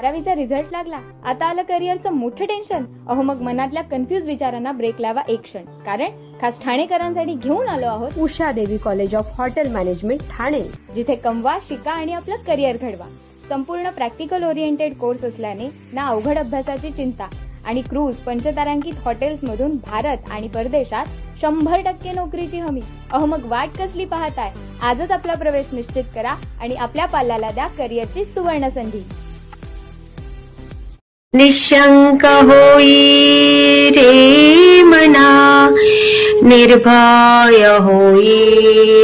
12वीचा result लागला, आता आलं करिअरचं मोठं टेन्शन. अहो मग मनातल्या कन्फ्युज विचारांना ब्रेक लावा एक क्षण, कारण खास ठाणेकरांसाठी घेऊन आलो आहोत उषा देवी college of hotel management Thane, जिथे कमवा, शिका आणि आपलं करिअर घडवा. संपूर्ण प्रॅक्टिकल ओरिएंटेड कोर्स असल्याने ना अवघड अभ्यासाची चिंता आणि क्रूज पंचतारांकित हॉटेल्समधून भारत आणि परदेशात 100% नोकरीची हमी. अहो मग वाट कसली पाहताय? आजच आपला प्रवेश निश्चित करा आणि आपल्या पाल्याला द्या करिअरची सुवर्ण संधी. निशंक होई रे मना, निर्भय होई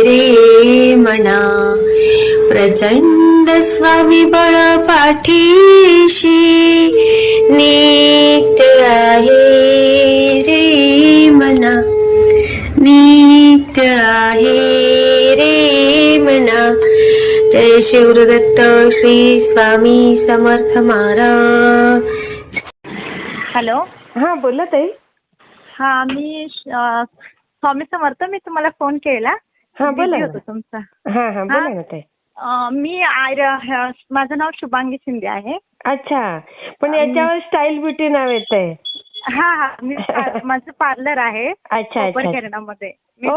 रे मना, प्रचंड स्वामीबळ पाठीशी नित्य आहे रे मना, नित्य आहे रे मना. जय शिवदत्त श्री स्वामी समर्थ महाराज. हॅलो. हा बोला ताई. हा मी स्वामी समर्थ. मी तुम्हाला फोन केला. हा बोला Busy ना. होतो तुमचा. हा हा बोला ना ताई. मी माझं नाव शुभांगी शिंदे आहे. अच्छा, पण याच्यावर स्टाईल ब्युटी नाव येतंय. हा मी माझं पार्लर आहे अच्छा अच्छा. कोपरखेरणामध्ये. मी ओ.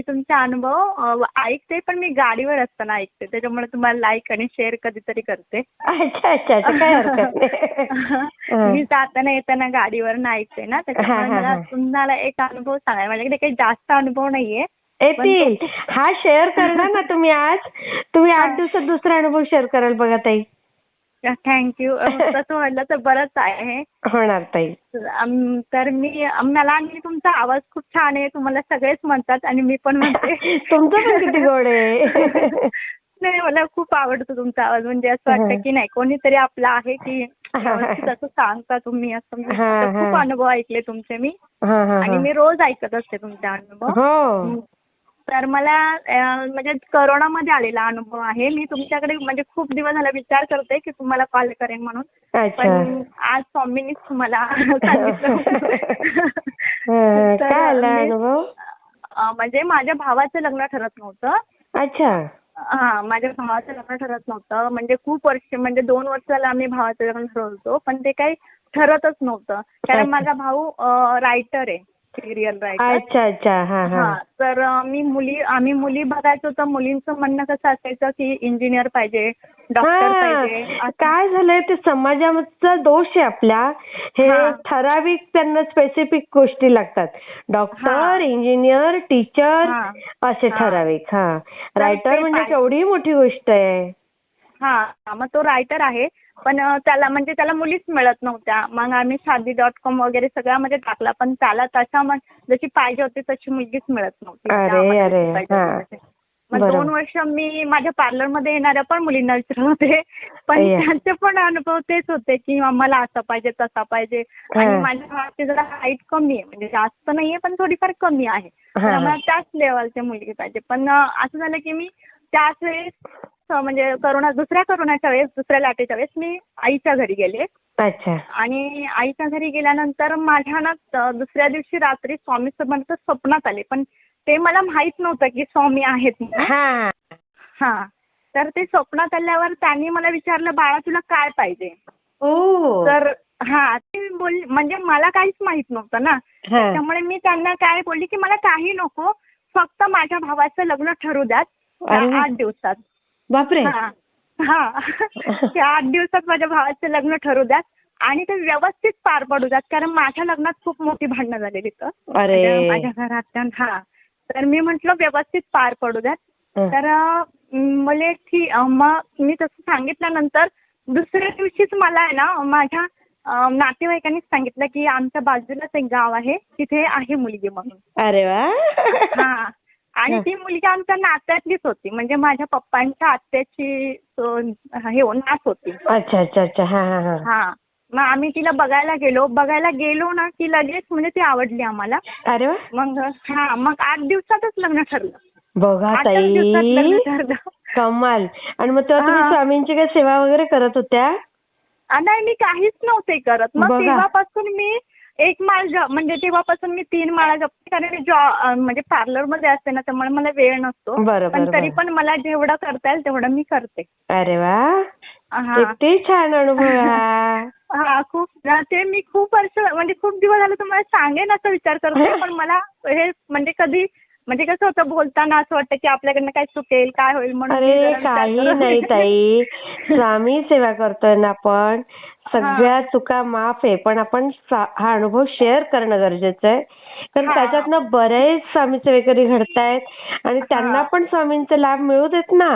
तुमचे अनुभव ऐकते, पण मी गाडीवर असताना ऐकते, त्याच्यामुळे तुम्हाला लाईक आणि शेअर कधीतरी करते. अच्छा अच्छा अच्छा, काय हरकत नाही. मी जाताना येताना गाडीवर ऐकते ना, त्याच्यामुळे मला तुम्हाला एक अनुभव सांगायला, माझ्याकडे काही जास्त अनुभव नाहीये. येतील. हा शेअर करणार ना तुम्ही आज. तुम्ही 8 दिवसात दुसरा अनुभव शेअर कराल बघा ताई. थँक्यू. तसं म्हटलं तर बरंच आहे. होणार ताई. तर मला आणि तुमचा आवाज खूप छान आहे, तुम्हाला सगळेच म्हणतात आणि मी पण म्हणते. तुमचं पण किती गोड आहे. नाही, मला खूप आवडतो तुमचा आवाज. म्हणजे असं वाटतं की नाही, कोणीतरी आपला आहे की असं सांगता तुम्ही. असं खूप अनुभव ऐकले तुमचे मी, आणि मी रोज ऐकत असते तुमचे अनुभव. तर मला म्हणजे करोनामध्ये आलेला अनुभव आहे. मी तुमच्याकडे म्हणजे खूप दिवस झाला विचार करते की तुम्हाला कॉल करेन म्हणून, पण आज स्वामींनीच तुम्हाला सांगितलं. काय आला अनुभव? म्हणजे माझ्या भावाचं लग्न ठरत नव्हतं. अच्छा. हा, माझ्या भावाचं लग्न ठरत नव्हतं. म्हणजे खूप वर्ष, म्हणजे 2 वर्षाला आम्ही भावाचं लग्न ठरवतो, पण ते काही ठरतच नव्हतं. कारण माझा भाऊ रायटर आहे, सिरियल रायटर. अच्छा अच्छा. हा. तर आम्ही मुली बघायचो, तर मुलींचं म्हणणं कसं असायचं की इंजिनियर पाहिजे, डॉक्टर पाहिजे. काय झालंय, ते समाजाचा दोष आहे आपल्या. हे ठराविक त्यांना स्पेसिफिक गोष्टी लागतात. डॉक्टर, इंजिनियर, टीचर असे ठराविक. रायटर म्हणजे केवढी मोठी गोष्ट आहे. मग तो रायटर आहे, पण त्याला मुलीच मिळत नव्हत्या. मग आम्ही शादी.com वगैरे सगळ्यामध्ये टाकला, पण त्याला तशा जशी पाहिजे होती तशी मुलगीच मिळत नव्हती. मग 2 वर्ष मी माझ्या पार्लरमध्ये येणाऱ्या पण मुलींना विचारत होते, पण त्यांचे पण अनुभव तेच होते की मला असं पाहिजे, तसा पाहिजे. आणि माझ्या भावाची जरा हाईट कमी आहे, म्हणजे जास्त नाहीये पण थोडीफार कमी आहे, तर मला त्याच लेवलची मुलगी पाहिजे. पण असं झालं की मी त्याच वेळेस, म्हणजे दुसऱ्या करोनाच्या वेळेस, दुसऱ्या लाटेच्या वेळेस मी आईच्या घरी गेले. अच्छा. आणि आईच्या घरी गेल्यानंतर माझ्या ना दुसऱ्या दिवशी रात्री स्वामी समर्थ स्वप्नात आले, पण ते मला माहित नव्हतं की स्वामी आहेत. तर ते स्वप्नात आल्यावर त्यांनी मला विचारलं, बाळा तुला काय पाहिजे? तर ते बोलले, म्हणजे मला काहीच माहित नव्हतं ना, त्यामुळे मी त्यांना काय बोलली की मला काही नको, फक्त माझ्या भावाचं लग्न ठरू द्यात 8 दिवसात. बापरे. त्या 8 दिवसात माझ्या भावाचं लग्न ठरू द्यात आणि ते व्यवस्थित पार पडू द्यात, कारण माझ्या लग्नात खूप मोठी भांडणं झालेली माझ्या घरात. तर मी म्हंटल व्यवस्थित पार पडू द्यात. तर मला मग मी तसं सांगितल्यानंतर दुसऱ्या दिवशीच मला आहे ना माझ्या नातेवाईकांनीच सांगितलं की आमच्या बाजूलाच एक गाव आहे, तिथे आहे मुलगी म्हणून. अरे वा. आणि ती मुलगी आमच्या नात्यातलीच होती, म्हणजे माझ्या पप्पांच्या आत्याची नात होती. अच्छा अच्छा अच्छा. मग आम्ही तिला बघायला गेलो ना की लगेच म्हणजे ती आवडली आम्हाला. अरे वा. मग 8 दिवसातच लग्न ठरलं. बघा ताई, कमाल. आणि मग तेव्हा तुम्ही स्वामींची काय सेवा वगैरे करत होत्या? नाही, मी काहीच नव्हते करत. मग तेव्हापासून मी 1 माळ म्हणजे तेव्हापासून मी 3 माळा जपते, कारण मी म्हणजे पार्लर मध्ये असते ना, त्यामुळे मला वेळ नसतो. पण तरी पण मला जेवढं करता येईल तेवढं मी करते. अरे वा. हा किती छान अनुभव आहे हा. हा खूप ते मी खूप वर्ष म्हणजे खूप दिवस झाले तुम्हाला सांगेन असं विचार करते पण मला हे म्हणजे कधी म्हणजे कसं होतं बोलताना असं वाटतं की आपल्याकडनं काय चुकेल काय होईल म्हणून मी अरे जरा विचार काही करत नाही होते. ताई, स्वामी सेवा करतोय ना आपण, सगळ्या चुका माफ आहे, पण आपण हा अनुभव शेअर करणं गरजेचं आहे. कारण त्याच्यातनं बरेच स्वामी सेवेकरी घडतायत आणि त्यांना पण स्वामींचा लाभ मिळू देत ना.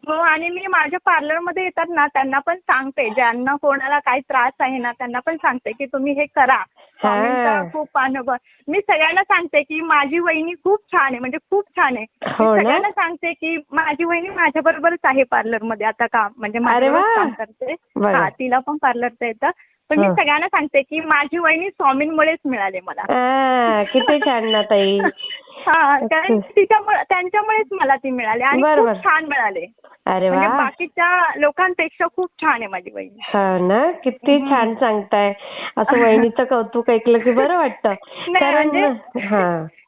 हो आणि मी माझ्या पार्लरमध्ये येतात ना त्यांना पण सांगते ज्यांना कोणाला काही त्रास आहे ना त्यांना पण सांगते की तुम्ही हे करा. स्वामींचा खूप अनुभव. मी सगळ्यांना सांगते की माझी वहिनी खूप छान आहे म्हणजे खूप छान आहे. मी सगळ्यांना सांगते की माझी वहिनी माझ्या बरोबरच आहे पार्लरमध्ये आता काम म्हणजे माझ्याबरोबर काम करते. हा तिला पण पार्लरचं येतं. पण मी सगळ्यांना सांगते की माझी वहिनी स्वामींमुळेच मिळाले मला. किती छान ना ताई. हा कारण त्यांच्यामुळेच मला ती मिळाली आणि खूप छान मिळाले. अरे वा, बाकीच्या लोकांपेक्षा खूप छान आहे माझी वहिनी. हो ना, किती छान सांगताय. असं वहिनीचं कौतुक ऐकलं की बरं वाटतं. कारण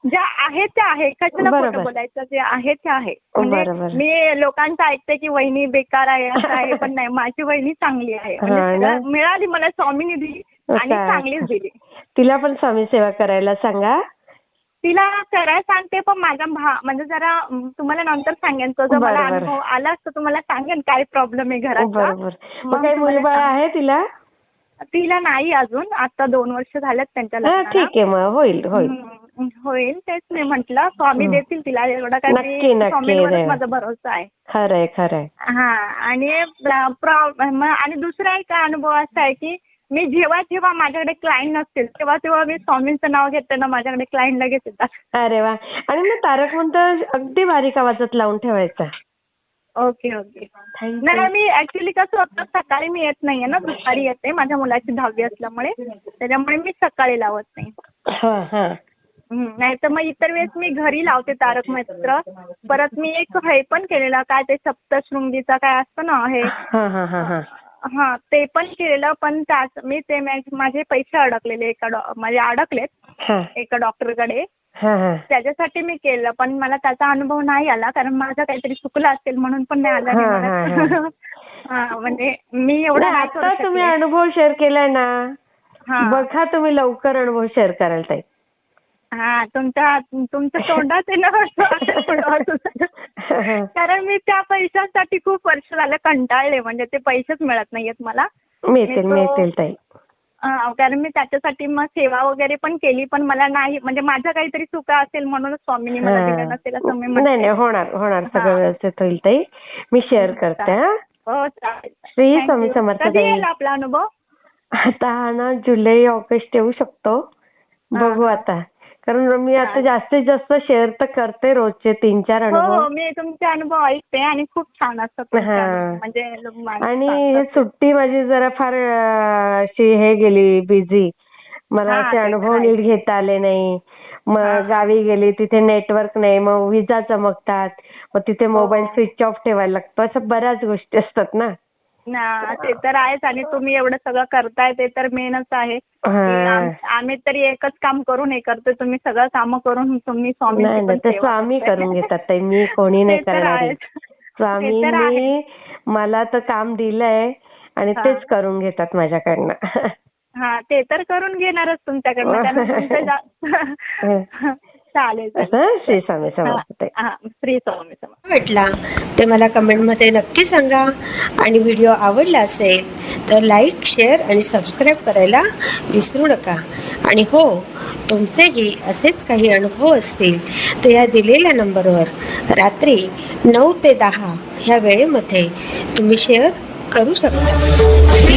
ज्या आहेत त्या आहे, कशाला खोटं बोलायचं, जे आहे त्या आहे. म्हणजे मी लोकांचं ऐकते की वहिनी बेकार आहे असं आहे पण नाही, माझी वहिनी चांगली आहे. मिळाली मला स्वामीने दिली आणि चांगलीच दिली. तिला पण स्वामी सेवा करायला सांगा. तिला करायला सांगते पण माझा म्हणजे जरा तुम्हाला नंतर सांगेन तो जर मला अनुभव आला तर तुम्हाला सांगेन काय प्रॉब्लेम आहे घराचा. मग काही मुलबाळ आहे तिला? तिला नाही अजून, आता 2 वर्ष झालेत त्यांच्या लग्नाला. ठीक आहे, मग होईल तेच मी म्हटलं स्वामी देतील तिला एवढा काही स्वामींवरच माझा भरोसा आहे. खरंय खरंय. हा आणि दुसरा एक अनुभव असा आहे की मी जेव्हा माझ्याकडे क्लायंट नसतील तेव्हा मी स्वामींचं नाव घेते ना माझ्याकडे क्लायंट लगेच येतात. अरे वा. आणि ना तारक मंत्र अगदी बारीक आवाजात लावून ठेवायचा. ओके. नाही मी ऍक्च्युली कसं होतं सकाळी मी येत नाहीये ना, दुपारी येते माझ्या मुलाची 10वी असल्यामुळे, त्याच्यामुळे मी सकाळी लावत नाही. नाही तर मग इतर वेळेस मी घरी लावते तारक मंत्र. परत मी एक हे पण केलेला काय ते सप्तशृंगीचा काय असतं ना हे, ते पण केलेलं पण मी ते माझे पैसे अडकलेले म्हणजे अडकलेत एका डॉक्टरकडे, त्याच्यासाठी मी केलं पण मला त्याचा अनुभव नाही आला कारण माझं काहीतरी चुकलं असेल म्हणून पण नाही आला. म्हणजे मी एवढा तुम्ही अनुभव शेअर केलाय ना, बघा तुम्ही लवकर अनुभव शेअर कराल ताई. तुमच्या तोंडात आहे ना. कारण मी त्या पैशासाठी खूप वर्ष झालं कंटाळले, म्हणजे ते पैसेच मिळत नाहीयेत मला. मिळतील ताई. कारण मी त्याच्यासाठी मग सेवा वगैरे पण केली पण मला नाही, म्हणजे माझ्या काहीतरी चुका असेल म्हणूनच स्वामींनी मला दिलं नसेल असं मी म्हणते. नाही होणार सगळं व्यवस्थित होईल ताई. मी शेअर करते. हो चालेल. श्री स्वामी समर्थ. कधी येईल आपला अनुभव? आता ना जुलै ऑगस्ट येऊ शकतो, बघू आता. कारण मी आता जास्तीत जास्त शेअर तर करते रोजचे 3-4 अनुभव. हो मी तुमचे अनुभव ऐकते आणि खूप छान असतात म्हणजे. आणि सुट्टी माझी जरा फार अशी हे गेली बिझी, मला असे अनुभव नीट घेता आले नाही. मग गावी गेली तिथे नेटवर्क नाही, मग विजा चमकतात, मग तिथे मोबाईल स्विच ऑफ ठेवायला लागतो, असं बऱ्याच गोष्टी असतात ना. ते तर आहेच आणि तुम्ही एवढं सगळं करताय ते तर मेनच आहे. आम्ही तरी एकच काम करून हे करतोय, तुम्ही सगळं काम करून तुम्ही स्वामी करून घेतात, मी कोणी नाही करणार. स्वामींनी मला तर काम दिलंय आणि तेच करून घेतात माझ्याकडनं. ते तर करून घेणारच तुमच्याकडनं. चालेल. श्री स्वामी समर्थ. श्री स्वामी समर्थ. वाटला ते मला कमेंटमध्ये नक्की सांगा आणि व्हिडिओ आवडला असेल तर लाईक, शेअर आणि सबस्क्राईब करायला विसरू नका. आणि हो, तुमचेही असेच काही अनुभव असतील तर या दिलेल्या नंबरवर रात्री 9 ते 10 ह्या वेळेमध्ये तुम्ही शेअर करू शकता. श्री